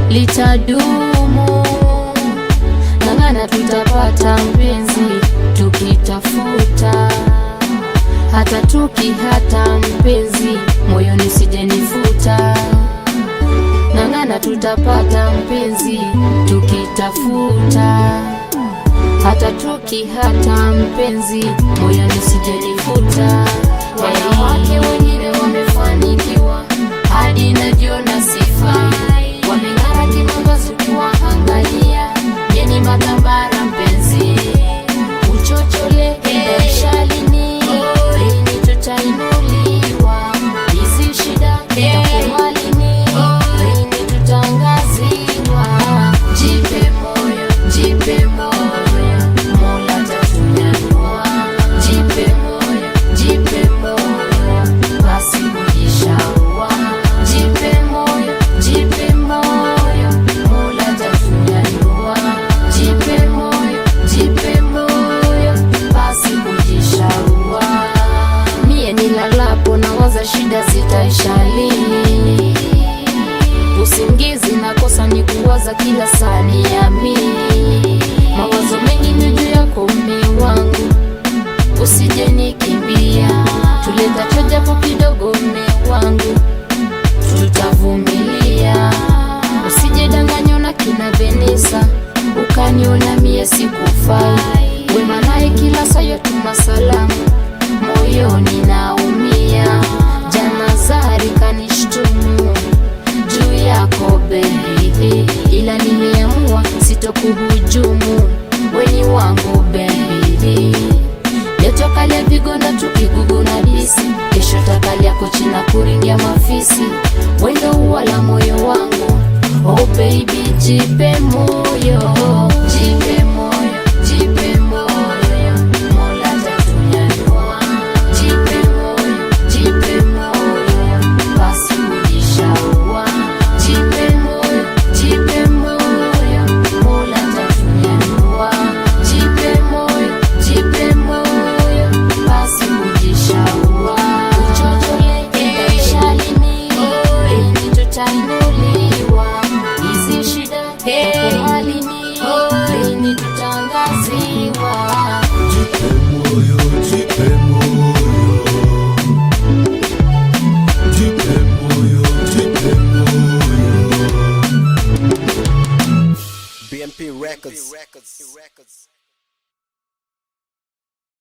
litadumu. Ng'ang'ana tutapata mpenzi tukitafuta, hata tukihata mpenzi moyoni usijenifuta. Ng'ang'ana tutapata mpenzi tukitafuta, hata tukihata mpenzi moyoni usijenifuta. Wanawake wengine wamefanikiwa hadi najiona sifai, wameng'ara kimambazi ukiwaangalia, yeni matambara mpenzi uchochole shalini, lini tutainuliwa hizi shida itakuwa lini, lini tutangaziwa. Jipe moyo, jipe moyo, Mola atatunyanyua. Jipe moyo, jipe moyo, basi kujishaua. Jipe moyo, jipe moyo, Mola atatunyanyua. Jipe moyo, jipe moyo, basi kujishaua. Mie nilalapo nawaza shida zitaisha lini, usingizi nakosa ni kuwaza kila saa, niamini. Mawazo mengi ni juu yako mme wangu, usije nikimbia. Tuletacho japo kidogo mme wangu, tutavumilia. Usije danganywa na kina Venesa, ukaniona mie sikufai. Wema naye kila saa yatuma salamu, moyoni naumia. Jana Zari kanishtumu juu yako baby, ila niliamua sitokuhujumu, weni wangu baby. Leo takalia vigonda tukigugu na bisi, kesho takalia kochina kuringia mafisi, wendo uwala moyo wangu. Oh baby, jipe moyo, jipe moyo, jipe moyo, Mola atatunyanyua. Jipe moyo, jipe moyo, basi kujishaua. Jipe moyo, jipe moyo, Mola atatunyanyua. Jipe moyo, jipe moyo, basi kujishaua. Uchochole itaisha lini, lini tutainuliwa hizi shida itakuwa lini, lini tutangaziwa. Jipe moyo, jipe moyo, jipe moyo, jipe moyo. BMP Records.